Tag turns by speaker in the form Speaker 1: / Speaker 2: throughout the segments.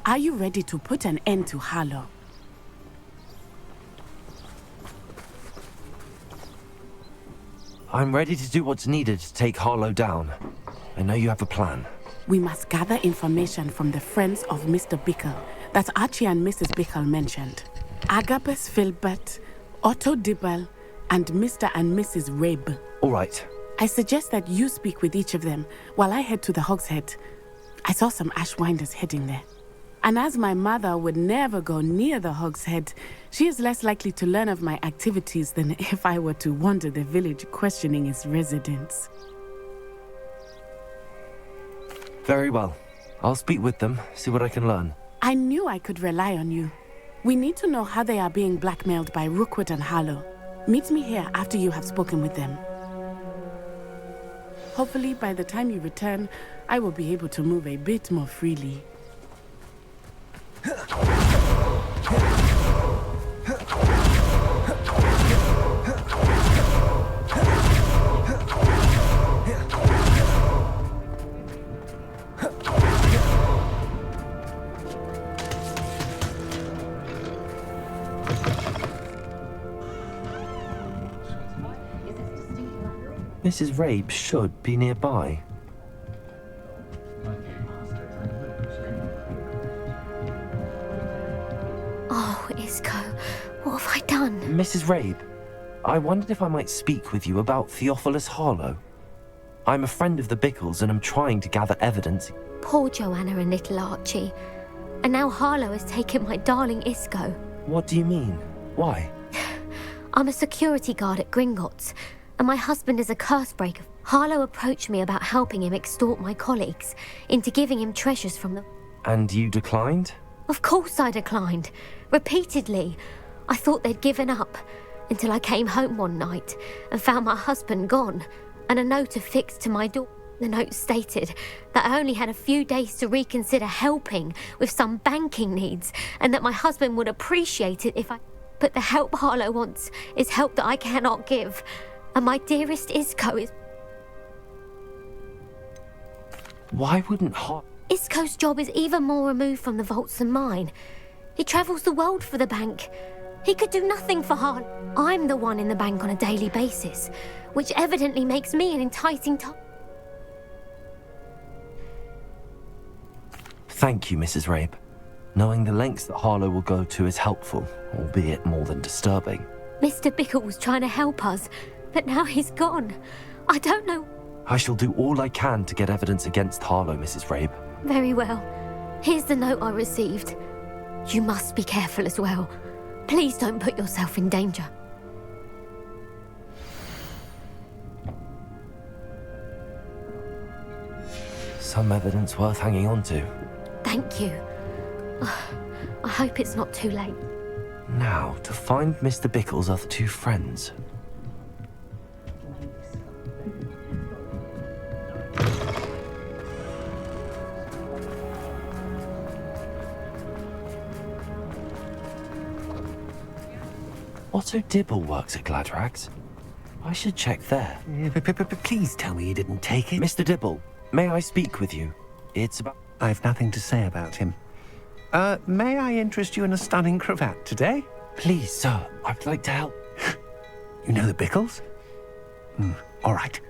Speaker 1: Are you ready to put an end to Harlow?
Speaker 2: I'm ready to do what's needed to take Harlow down. I know you have a plan.
Speaker 1: We must gather information from the friends of Mr. Bickle that Archie and Mrs. Bickle mentioned. Agabus Filbert, Otto Dibble, and Mr. and Mrs. Rabe.
Speaker 2: All right.
Speaker 1: I suggest that you speak with each of them while I head to the Hogshead. I saw some Ashwinders heading there. And as my mother would never go near the Hogshead, she is less likely to learn of my activities than if I were to wander the village questioning its residents.
Speaker 2: Very well. I'll speak with them, see what I can learn.
Speaker 1: I knew I could rely on you. We need to know how they are being blackmailed by Rookwood and Harlow. Meet me here after you have spoken with them. Hopefully, by the time you return, I will be able to move a bit more freely.
Speaker 2: Mrs. Rabe should be nearby.
Speaker 3: Oh, Isco, what have I done?
Speaker 2: Mrs. Rabe, I wondered if I might speak with you about Theophilus Harlow. I'm a friend of the Bickles and I'm trying to gather evidence.
Speaker 3: Poor Joanna and little Archie. And now Harlow has taken my darling Isco.
Speaker 2: What do you mean? Why?
Speaker 3: I'm a security guard at Gringotts, and my husband is a curse breaker. Harlow approached me about helping him extort my colleagues into giving him treasures from the...
Speaker 2: And you declined?
Speaker 3: Of course I declined. Repeatedly. I thought they'd given up, until I came home one night and found my husband gone, and a note affixed to my door. The note stated that I only had a few days to reconsider helping with some banking needs, and that my husband would appreciate it if I... But the help Harlow wants is help that I cannot give. And my dearest Isco is...
Speaker 2: Why wouldn't
Speaker 3: Isco's job is even more removed from the vaults than mine. He travels the world for the bank. He could do nothing for Harlow. I'm the one in the bank on a daily basis, which evidently makes me an enticing
Speaker 2: Thank you, Mrs. Rabe. Knowing the lengths that Harlow will go to is helpful, albeit more than disturbing.
Speaker 3: Mr. Bickle was trying to help us, but now he's gone. I don't know...
Speaker 2: I shall do all I can to get evidence against Harlow, Mrs. Rabe.
Speaker 3: Very well. Here's the note I received. You must be careful as well. Please don't put yourself in danger.
Speaker 2: Some evidence worth hanging on to.
Speaker 3: Thank you. I hope it's not too late.
Speaker 2: Now, to find Mr. Bickle's other two friends. Otto Dibble works at Gladrags. I should check there.
Speaker 4: Please tell me you didn't take it.
Speaker 2: Mr. Dibble, may I speak with you? It's about...
Speaker 4: I've nothing to say about him. May I interest you in a stunning cravat today?
Speaker 2: Please, sir, I'd like to help.
Speaker 4: You know the Bickles? All right.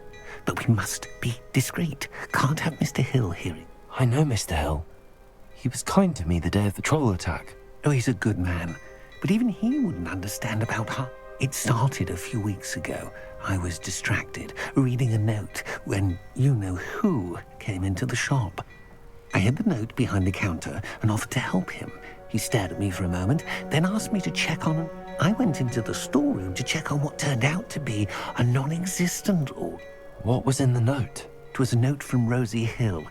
Speaker 4: But we must be discreet. Can't have Mr. Hill hearing.
Speaker 2: I know Mr. Hill. He was kind to me the day of the troll attack.
Speaker 4: Oh, he's a good man. But even he wouldn't understand about her. It started a few weeks ago. I was distracted, reading a note, when you-know-who came into the shop. I hid the note behind the counter and offered to help him. He stared at me for a moment, then asked me to check on him. I went into the storeroom to check on what turned out to be a non-existent order.
Speaker 2: What was in the note?
Speaker 4: It was a note from Rosie Hill,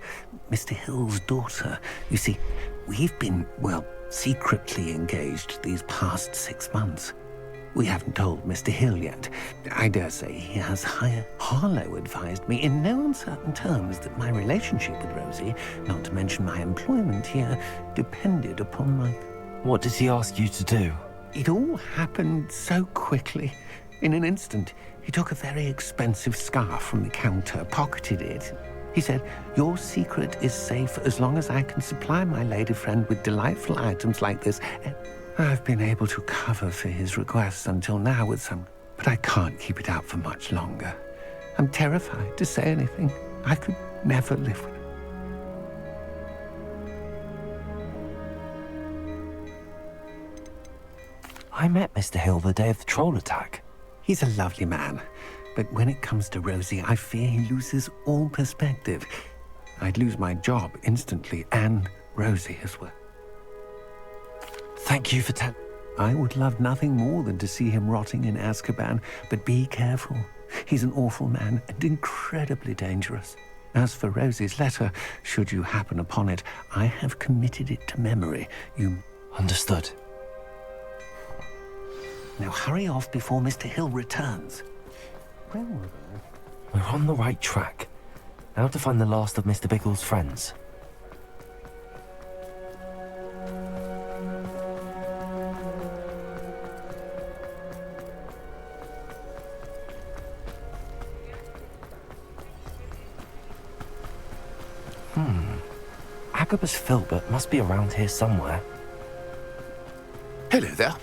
Speaker 4: Mr. Hill's daughter. You see, we've been, well, secretly engaged these past 6 months. We haven't told Mr. Hill yet. I dare say he has higher. Harlow advised me in no uncertain terms that my relationship with Rosie, not to mention my employment here, depended upon my...
Speaker 2: What did he ask you to do?
Speaker 4: It all happened so quickly. In an instant, he took a very expensive scarf from the counter, pocketed it. He said, "Your secret is safe as long as I can supply my lady friend with delightful items like this." And I've been able to cover for his requests until now with some, but I can't keep it out for much longer. I'm terrified to say anything. I could never live with it.
Speaker 2: I met Mr. Hill the day of the troll attack.
Speaker 4: He's a lovely man, but when it comes to Rosie, I fear he loses all perspective. I'd lose my job instantly, and Rosie as well.
Speaker 2: Thank you for telling.
Speaker 4: I would love nothing more than to see him rotting in Azkaban, but be careful. He's an awful man and incredibly dangerous. As for Rosie's letter, should you happen upon it, I have committed it to memory. You...
Speaker 2: Understood.
Speaker 4: Now hurry off before Mr. Hill returns. Where were they?
Speaker 2: We're on the right track. Now to find the last of Mr. Bickle's friends. Agabus Filbert must be around here somewhere.
Speaker 5: Hello there.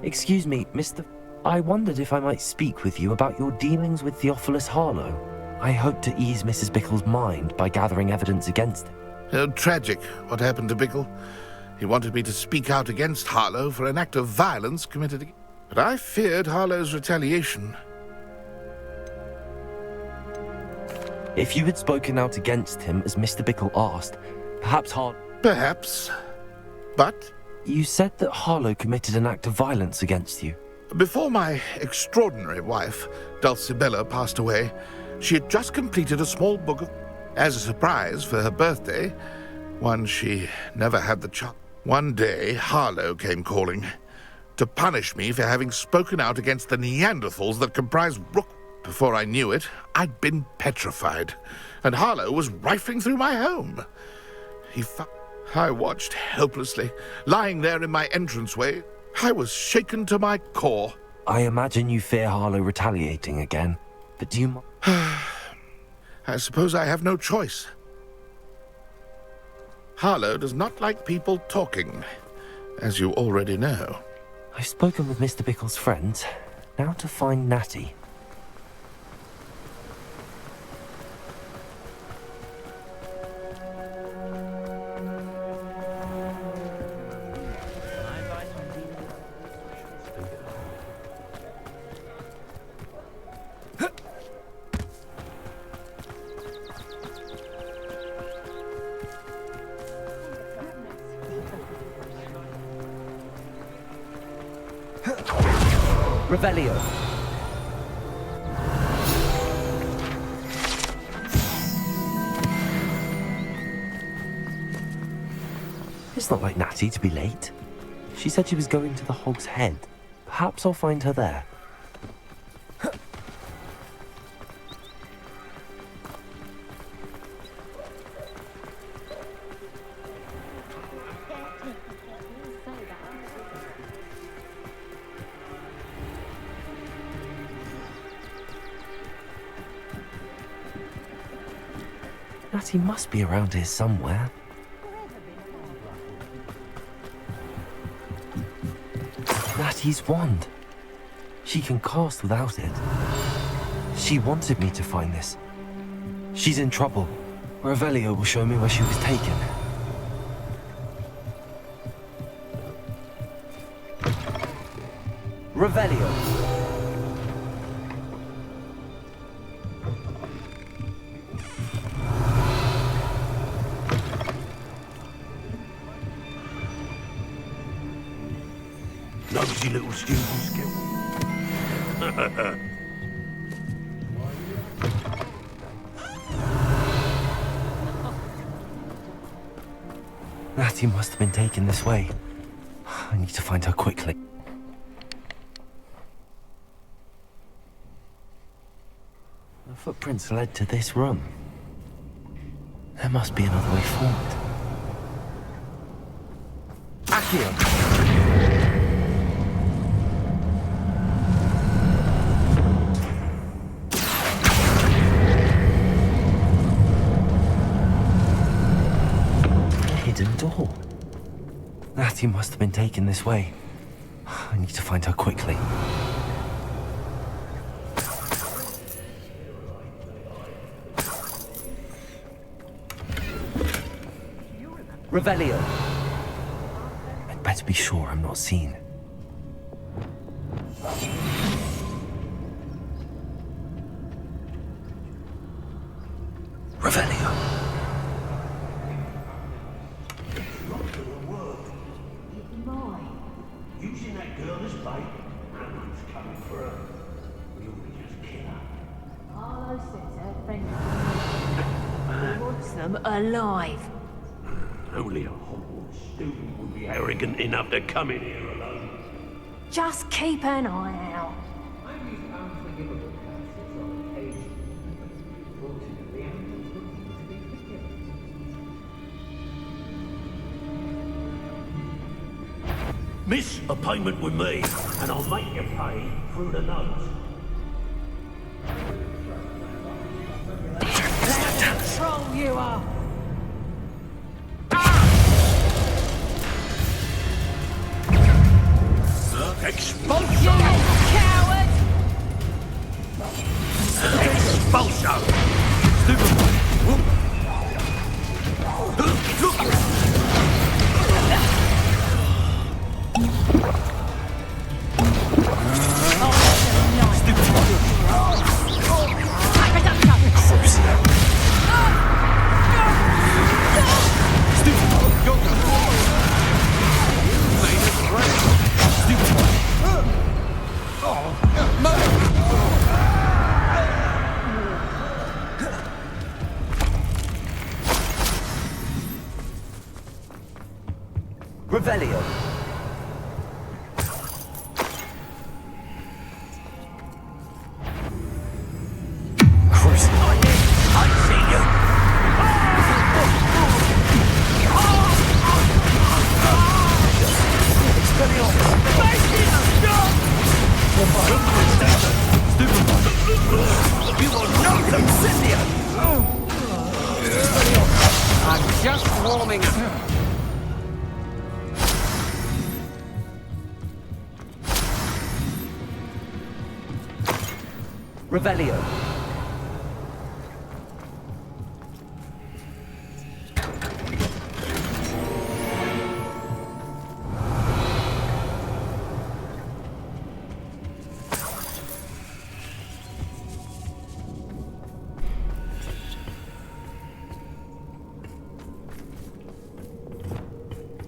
Speaker 2: Excuse me, Mr. I wondered if I might speak with you about your dealings with Theophilus Harlow. I hope to ease Mrs. Bickle's mind by gathering evidence against him.
Speaker 5: Oh, tragic what happened to Bickle. He wanted me to speak out against Harlow for an act of violence committed against... But I feared Harlow's retaliation.
Speaker 2: If you had spoken out against him as Mr. Bickle asked, perhaps
Speaker 5: Perhaps. But
Speaker 2: You said that Harlow committed an act of violence against you.
Speaker 5: before my extraordinary wife, Dulcibella, passed away, she had just completed a small book of... As a surprise for her birthday, one she never had the chance. One day, Harlow came calling to punish me for having spoken out against the Neanderthals that comprise Rook. Before I knew it, I'd been petrified, and Harlow was rifling through my home. I watched helplessly, lying there in my entranceway. I was shaken to my core.
Speaker 2: I imagine you fear Harlow retaliating again, but do you...
Speaker 5: I suppose I have no choice. Harlow does not like people talking, as you already know.
Speaker 2: I've spoken with Mr. Bickle's friends. Now to find Natty. Revelio. It's not like Natty to be late. She said she was going to the Hog's Head. Perhaps I'll find her there. Natty must be around here somewhere. Natty's wand. She can cast without it. She wanted me to find this. She's in trouble. Revelio will show me where she was taken. Revelio.
Speaker 4: Nosy little student skill.
Speaker 2: Natty must have been taken this way. I need to find her quickly. The footprints led to this room. There must be another way forward. Accio! Betty must have been taken this way. I need to find her quickly.
Speaker 4: Revelio.
Speaker 2: I'd better be sure I'm not seen.
Speaker 4: Revelio.
Speaker 6: Using that girl as bait, Hammond's coming for her. We ought to just kill her.
Speaker 7: Harlow says her friend wants them alive.
Speaker 6: Only a Hogwarts student would be arrogant enough to come in here alone.
Speaker 7: Just keep an eye out.
Speaker 6: Miss a payment with me, and I'll make you pay through the nose.
Speaker 7: Troll you are.
Speaker 6: Expulsion!
Speaker 7: Coward!
Speaker 6: Expulsion!
Speaker 4: Revelio.
Speaker 8: I'm just warming up.
Speaker 4: Revelio.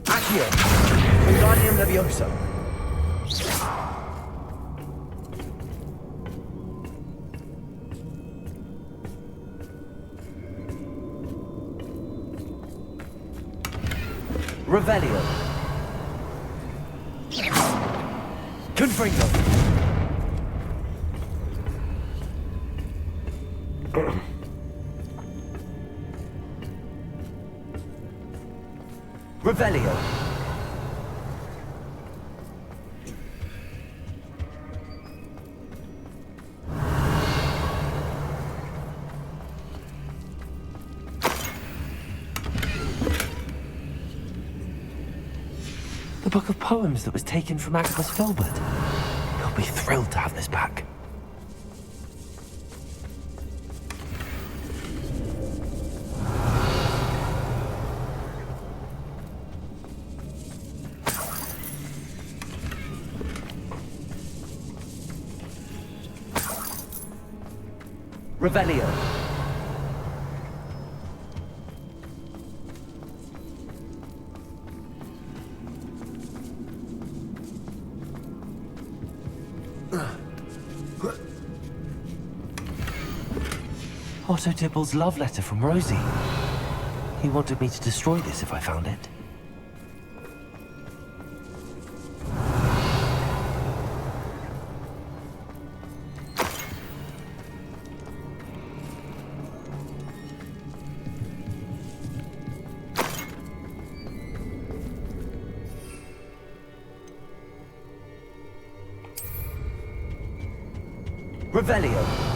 Speaker 2: Accio! Wingardium Levioso!
Speaker 4: Revelio.
Speaker 2: Confringo!
Speaker 4: Revelio.
Speaker 2: The book of poems that was taken from Agabus Filbert. He'll be thrilled to have this back.
Speaker 4: Revelio.
Speaker 2: Otto Dibble's love letter from Rosie. He wanted me to destroy this if I found it.
Speaker 4: Revelio.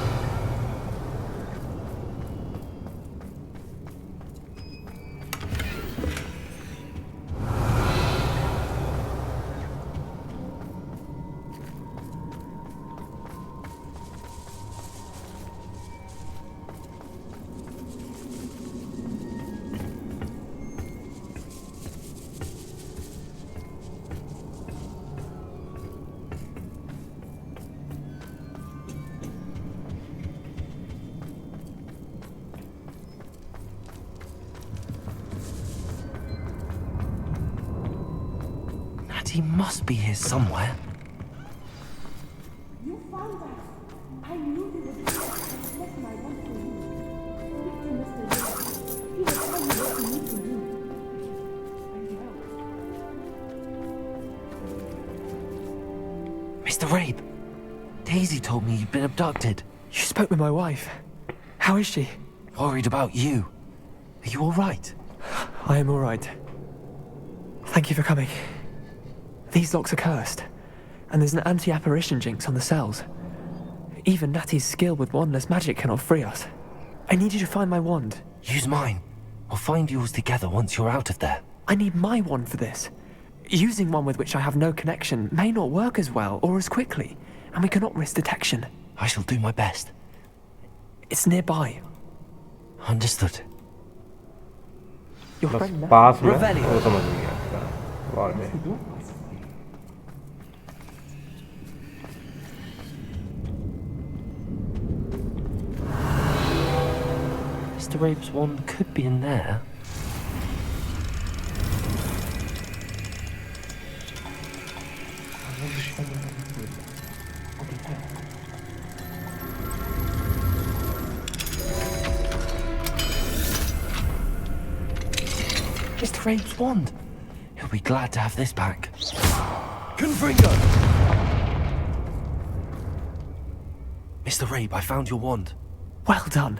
Speaker 2: Natty must be here somewhere.
Speaker 1: You found us. I knew you would do it. I left my one for you. Speak to Mr. Ray. He will tell you what you need to do.
Speaker 2: Mr. Rabe, Daisy told me you'd been abducted.
Speaker 9: You spoke with my wife. How is she?
Speaker 2: Worried about you. Are you all right?
Speaker 9: I am all right. Thank you for coming. These locks are cursed, and there's an anti-apparition jinx on the cells. Even Natty's skill with wandless magic cannot free us. I need you to find my wand.
Speaker 2: Use mine. We'll find yours together once you're out of there.
Speaker 9: I need my wand for this. Using one with which I have no connection may not work as well or as quickly, and we cannot risk detection.
Speaker 2: I shall do my best.
Speaker 9: It's nearby.
Speaker 2: Understood.
Speaker 9: Your
Speaker 10: बस
Speaker 9: friend
Speaker 10: पास में
Speaker 9: Revelio.
Speaker 10: वो समझ गया wall में
Speaker 2: Mr. Rabe's wand could be in there. Mr. Rabe's wand. He'll be glad to have this back. Confringo! Mr. Rabe, I found your wand.
Speaker 9: Well done.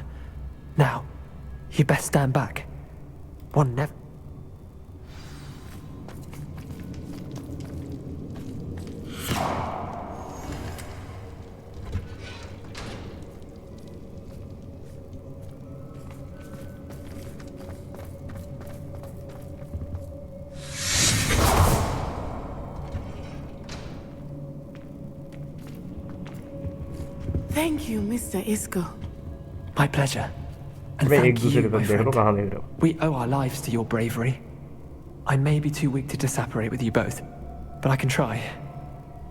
Speaker 9: Now, you best stand back. One never...
Speaker 1: Thank you, Mr. Isco.
Speaker 9: My pleasure. And
Speaker 10: मैं एक
Speaker 9: thank
Speaker 10: दूसरे
Speaker 9: you,
Speaker 10: की
Speaker 9: my
Speaker 10: तरफ देख रहा हूँ
Speaker 9: friend.
Speaker 10: कहाँ देख रहा हूँ
Speaker 9: We owe our lives to your bravery. I may be too weak to disapparate with you both, but I can try.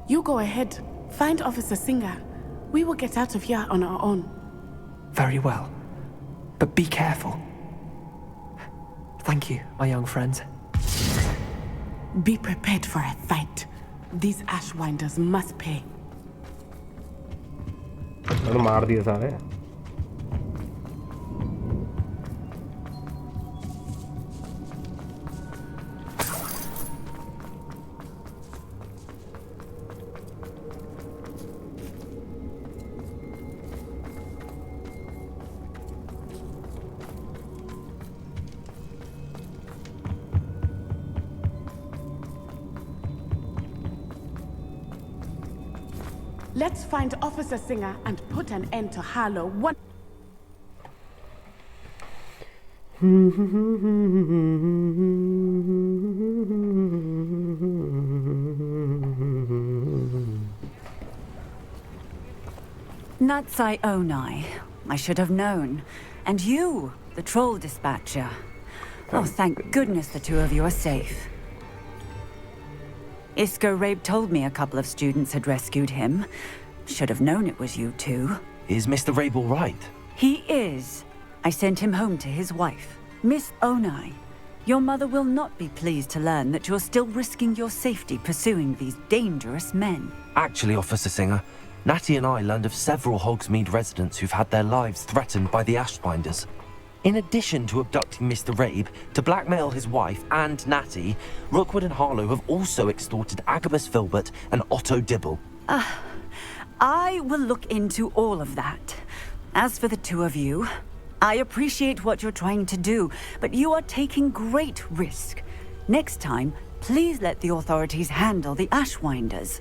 Speaker 1: You go ahead. Find Officer Singer. We will get out of here on our own.
Speaker 9: Very well. But be careful. Thank you, my young friends.
Speaker 1: Be prepared for a fight. These Ashwinders must pay.
Speaker 10: तो मार दिए सारे
Speaker 1: Let's find Officer Singer and put an end to Harlow one.
Speaker 11: Natsai Onai. I should have known. And you, the troll dispatcher. Oh, thank goodness the two of you are safe. Isco Rabe told me a couple of students had rescued him. Should have known it was you two.
Speaker 2: Is Mr. Rabe all right?
Speaker 11: He is. I sent him home to his wife. Miss Onai, your mother will not be pleased to learn that you're still risking your safety pursuing these dangerous men.
Speaker 2: Actually, Officer Singer, Natty and I learned of several Hogsmeade residents who've had their lives threatened by the Ashbinders. In addition to abducting Mr. Rabe to blackmail his wife and Natty, Rookwood and Harlow have also extorted Agabus Filbert and Otto Dibble.
Speaker 11: I will look into all of that. As for the two of you, I appreciate what you're trying to do, but you are taking great risk. Next time, please let the authorities handle the Ashwinders.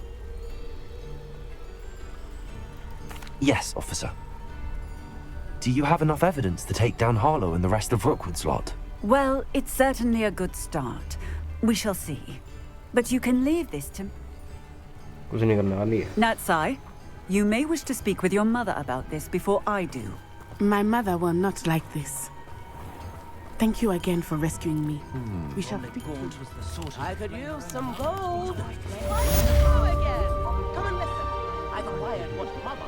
Speaker 2: Yes, officer. Do you have enough evidence to take down Harlow and the rest of Rookwood's lot?
Speaker 11: Well, it's certainly a good start. We shall see. But you can leave this to...
Speaker 10: कुछ नहीं करने वाली है
Speaker 11: Natsai, you may wish to speak with your mother about this before I do.
Speaker 1: My mother will not like this. Thank you again for rescuing me. We shall speak.
Speaker 8: I could use some gold. Go again. Come and listen. I've acquired what Mama